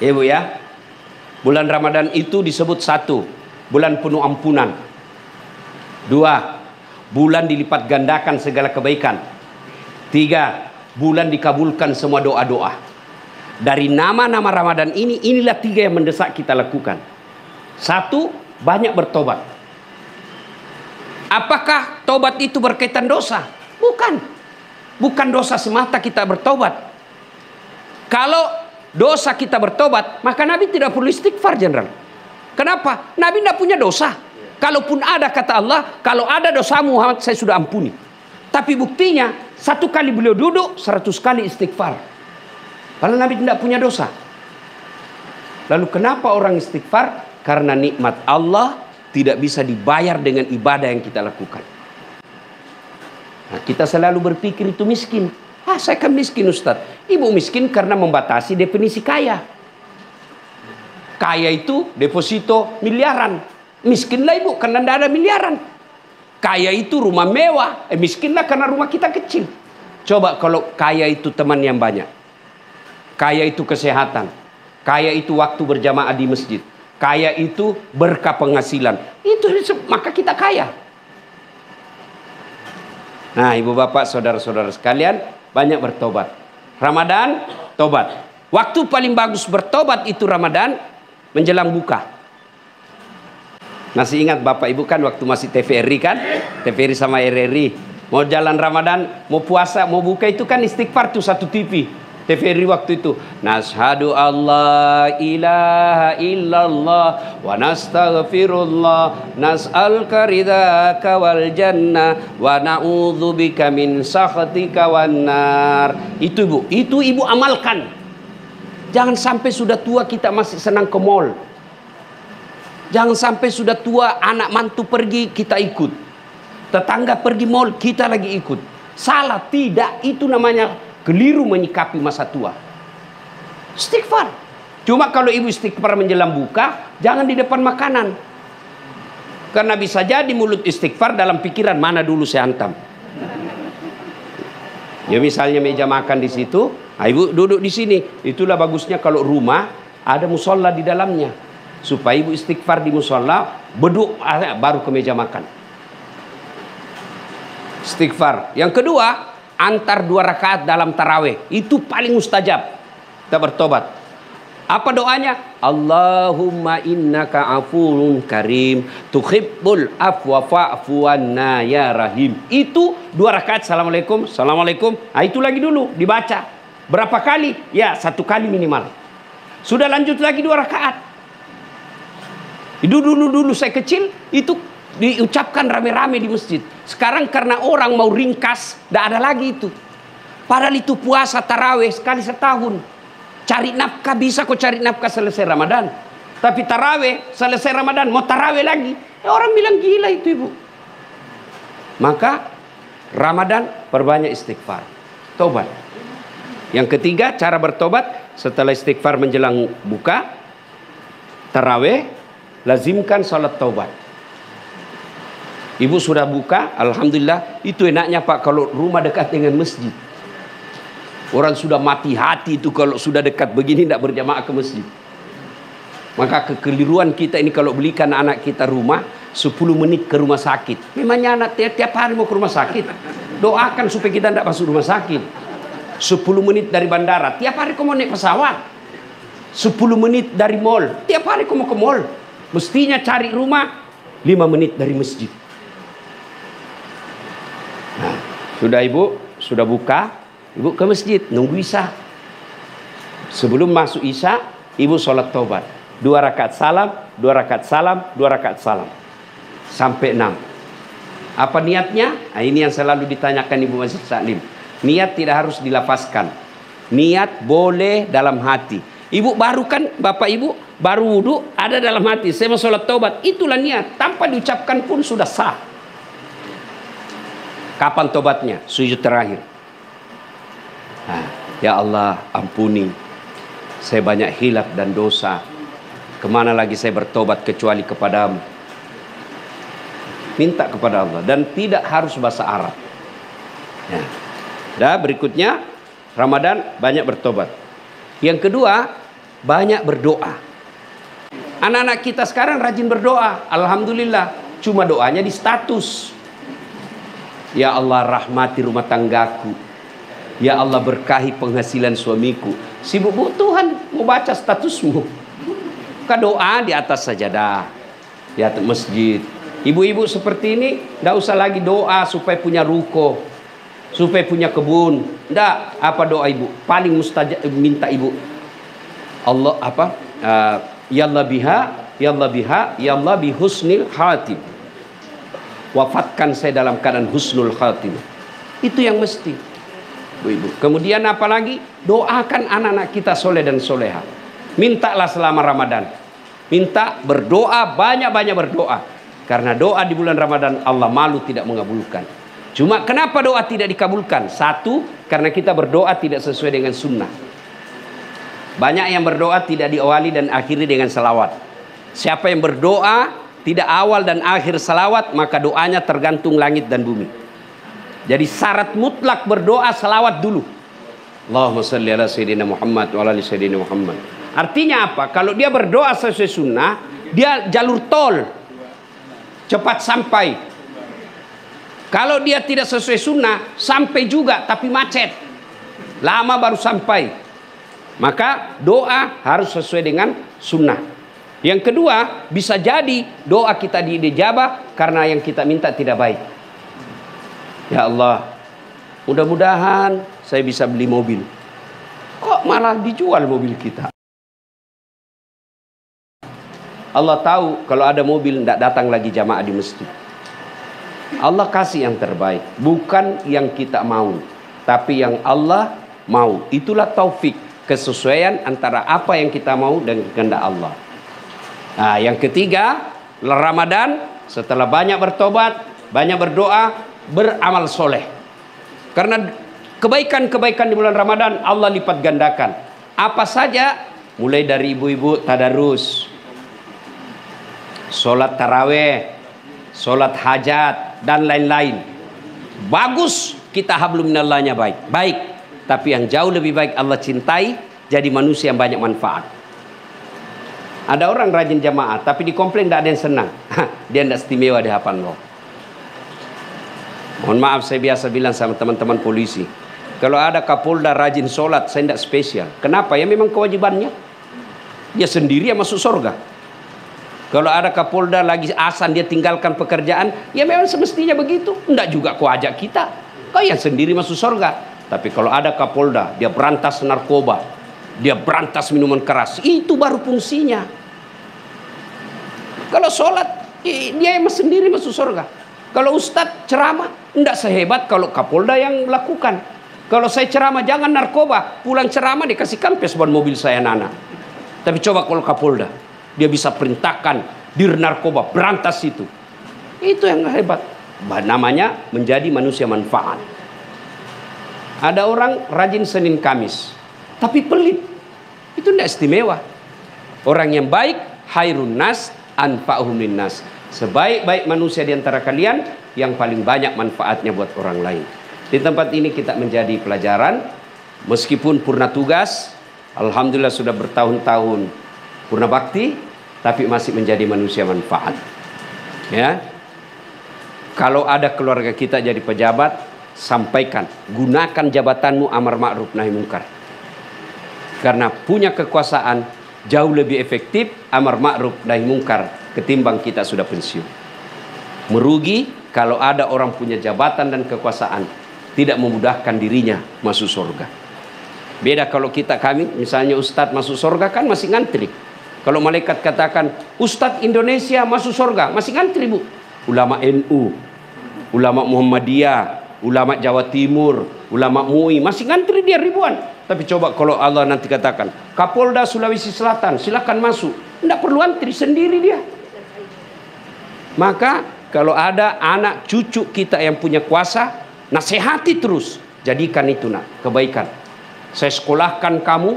Ya Bu ya. Bulan Ramadan itu disebut satu, bulan penuh ampunan. Dua, bulan dilipat gandakan segala kebaikan. Tiga, bulan dikabulkan semua doa-doa. Dari nama-nama Ramadan ini, inilah tiga yang mendesak kita lakukan. Satu, banyak bertobat. Apakah tobat itu berkaitan dosa? Bukan. Bukan dosa semata kita bertobat. Kalau dosa kita bertobat, maka Nabi tidak perlu istighfar, Jenderal. Kenapa? Nabi tidak punya dosa. Kalaupun ada, kata Allah, kalau ada dosa Muhammad, saya sudah ampuni. Tapi buktinya, satu kali beliau duduk, 100 kali istighfar. Kalau Nabi tidak punya dosa. Lalu kenapa orang istighfar? Karena nikmat Allah tidak bisa dibayar dengan ibadah yang kita lakukan. Nah, kita selalu berpikir itu miskin. Saya kan miskin, Ustaz. Ibu miskin karena membatasi definisi kaya. Kaya itu deposito miliaran. Miskinlah ibu karena tidak ada miliaran. Kaya itu rumah mewah. Miskinlah karena rumah kita kecil. Coba kalau kaya itu teman yang banyak. Kaya itu kesehatan. Kaya itu waktu berjamaah di masjid. Kaya itu berkah penghasilan. Itu maka kita kaya. Nah, ibu bapak, saudara-saudara sekalian, banyak bertobat. Ramadan, tobat. Waktu paling bagus bertobat itu Ramadan, menjelang buka. Masih ingat bapak ibu kan waktu masih TVRI kan? TVRI sama RRI. Mau jalan Ramadan, mau puasa, mau buka itu kan istighfar tuh satu TV. TVRI waktu itu. Nashhadu Allah ilaha illallah wa nastaghfirullah nas'aluka ridhaka wal jannah wa na'udzubika min sakhatika wan nar. Itu ibu, itu ibu amalkan. Jangan sampai sudah tua kita masih senang ke mall. Jangan sampai sudah tua anak mantu pergi kita ikut. Tetangga pergi mall kita lagi ikut. Salah, tidak, itu namanya keliru menyikapi masa tua. Istighfar. Cuma kalau ibu istighfar menjelang buka, jangan di depan makanan. Karena bisa jadi mulut istighfar dalam pikiran mana dulu saya hantam. Ya misalnya meja makan di situ, ibu duduk di sini. Itulah bagusnya kalau rumah ada musola di dalamnya. Supaya ibu istighfar di musola, beduk baru ke meja makan. Istighfar. Yang kedua, antar 2 rakaat dalam tarawih. Itu paling mustajab. Kita bertobat. Apa doanya? Allahumma innaka afuwun karim tuhibbul afwa fa'fu anna ya rahim. Itu 2 rakaat. Assalamualaikum, assalamualaikum. Itu lagi dulu dibaca. Berapa kali? Ya 1 kali minimal. Sudah lanjut lagi 2 rakaat. Itu dulu saya kecil itu diucapkan rame-rame di masjid. Sekarang karena orang mau ringkas, tidak ada lagi itu. Padahal itu puasa tarawih sekali setahun. Cari nafkah bisa kok cari nafkah selesai Ramadan. Tapi tarawih selesai Ramadan mau tarawih lagi. Ya, orang bilang gila itu ibu. Maka Ramadan perbanyak istighfar. Tobat. Yang ketiga cara bertobat setelah istighfar menjelang buka. Tarawih, lazimkan salat taubat. Ibu sudah buka, alhamdulillah. Itu enaknya Pak kalau rumah dekat dengan masjid. Orang sudah mati hati itu kalau sudah dekat begini tidak berjamaah ke masjid. Maka kekeliruan kita ini kalau belikan anak kita rumah 10 menit ke rumah sakit. Memangnya anak tiap hari mau ke rumah sakit. Doakan supaya kita tidak masuk rumah sakit. 10 menit dari bandara, tiap hari kau mau naik pesawat. 10 menit dari mall, tiap hari kau mau ke mall. Mestinya cari rumah 5 menit dari masjid. Nah, sudah ibu, sudah buka, ibu ke masjid, nunggu isya. Sebelum masuk isya, ibu sholat taubat. 2 rakaat salam, 2 rakaat salam, 2 rakaat salam. Sampai 6. Apa niatnya? Nah, ini yang selalu ditanyakan Ibu Masjid Salim. Niat tidak harus dilafazkan. Niat boleh dalam hati. Ibu baru kan, bapak ibu, baru wudhu, ada dalam hati. Saya mau sholat taubat. Itulah niat. Tanpa diucapkan pun sudah sah. Kapan tobatnya? Sujud terakhir. Nah, ya Allah, ampuni. Saya banyak hilaf dan dosa. Kemana lagi saya bertobat kecuali kepadamu. Minta kepada Allah. Dan tidak harus bahasa Arab. Ya. Dan berikutnya, Ramadan banyak bertobat. Yang kedua, banyak berdoa. Anak-anak kita sekarang rajin berdoa, alhamdulillah. Cuma doanya di status. Ya Allah rahmati rumah tanggaku. Ya Allah berkahi penghasilan suamiku. Sibuk Tuhan mau baca statusmu. Doa di atas sajadah, di atas masjid. Ibu-ibu seperti ini tidak usah lagi doa supaya punya ruko, supaya punya kebun. Tidak. Apa doa ibu? Paling mustajab minta ibu. Allah apa? Ya Allah biha, ya Allah biha, ya Allah bi husnil khatim. Wafatkan saya dalam keadaan husnul khatim. Itu yang mesti. Ibu. Kemudian apa lagi? Doakan anak-anak kita soleh dan soleha. Mintalah selama Ramadan. Minta berdoa, banyak-banyak berdoa. Karena doa di bulan Ramadan Allah malu tidak mengabulkan. Cuma kenapa doa tidak dikabulkan? Satu, karena kita berdoa tidak sesuai dengan sunnah. Banyak yang berdoa tidak diawali dan akhiri dengan salawat. Siapa yang berdoa tidak awal dan akhir salawat, maka doanya tergantung langit dan bumi. Jadi syarat mutlak berdoa salawat dulu. Allahumma salli ala sayyidina Muhammad wa ala ali sayyidina Muhammad. Artinya apa? Kalau dia berdoa sesuai sunnah, dia jalur tol, cepat sampai. Kalau dia tidak sesuai sunnah, sampai juga tapi macet, lama baru sampai. Maka doa harus sesuai dengan sunnah. Yang kedua, bisa jadi doa kita dijabah karena yang kita minta tidak baik. Ya Allah, mudah-mudahan saya bisa beli mobil. Kok malah dijual mobil kita? Allah tahu kalau ada mobil tidak datang lagi jamaah di masjid. Allah kasih yang terbaik, bukan yang kita mau, tapi yang Allah mau. Itulah taufik, kesesuaian antara apa yang kita mau dan kehendak Allah. Nah, yang ketiga, Ramadan setelah banyak bertobat, banyak berdoa, beramal soleh. Karena kebaikan-kebaikan di bulan Ramadan Allah lipat gandakan. Apa saja? Mulai dari ibu-ibu tadarus, sholat taraweh, sholat hajat, dan lain-lain. Bagus kita hablum minallahnya baik. Tapi yang jauh lebih baik Allah cintai, jadi manusia yang banyak manfaat. Ada orang rajin jamaah, tapi dikomplain tidak ada yang senang. Dia tidak istimewa di hadapan Allah. Mohon maaf, saya biasa bilang sama teman-teman polisi, kalau ada Kapolda rajin sholat, saya tidak spesial. Kenapa? Ya memang kewajibannya. Dia sendiri yang masuk surga. Kalau ada Kapolda lagi asan, dia tinggalkan pekerjaan, ya memang semestinya begitu. Tidak juga kau ajak kita, kau yang sendiri masuk surga. Tapi kalau ada Kapolda, dia berantas narkoba, dia berantas minuman keras, itu baru fungsinya. Kalau sholat, dia yang sendiri masuk surga. Kalau ustadz ceramah, tidak sehebat kalau Kapolda yang melakukan. Kalau saya ceramah jangan narkoba, pulang ceramah dikasih kampes buat mobil saya nana. Tapi coba kalau Kapolda, dia bisa perintahkan dir narkoba, berantas itu. Itu yang hebat. Namanya menjadi manusia manfaat. Ada orang rajin Senin Kamis, tapi pelit. Itu tidak istimewa. Orang yang baik, khairun nas anfa'uhum linnas. Sebaik-baik manusia di antara kalian yang paling banyak manfaatnya buat orang lain. Di tempat ini kita menjadi pelajaran, meskipun purna tugas, alhamdulillah sudah bertahun-tahun purna bakti, tapi masih menjadi manusia manfaat. Ya, kalau ada keluarga kita jadi pejabat, sampaikan, gunakan jabatanmu amar ma'ruf nahi mungkar. Karena punya kekuasaan jauh lebih efektif amar ma'ruf nahi mungkar ketimbang kita sudah pensiun. Merugi kalau ada orang punya jabatan dan kekuasaan tidak memudahkan dirinya masuk surga. Beda kalau kami misalnya ustadz masuk surga kan masih ngantri. Kalau malaikat katakan ustadz Indonesia masuk surga, masih ngantri bu. Ulama NU, ulama Muhammadiyah, ulama Jawa Timur, ulama MUI, masih ngantri dia ribuan. Tapi coba kalau Allah nanti katakan Kapolda Sulawesi Selatan silakan masuk, tidak perlu antri, sendiri dia. Maka kalau ada anak cucu kita yang punya kuasa, nasihati terus, jadikan itu nak kebaikan. Saya sekolahkan kamu,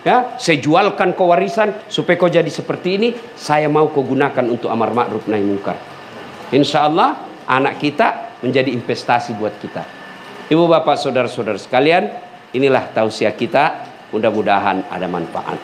ya, saya jualkan kau warisan supaya kau jadi seperti ini. Saya mau kau gunakan untuk amar ma'ruf nahi mungkar. Insya Allah anak kita menjadi investasi buat kita. Ibu bapak saudara-saudara sekalian, inilah tausiah kita. Mudah-mudahan ada manfaat.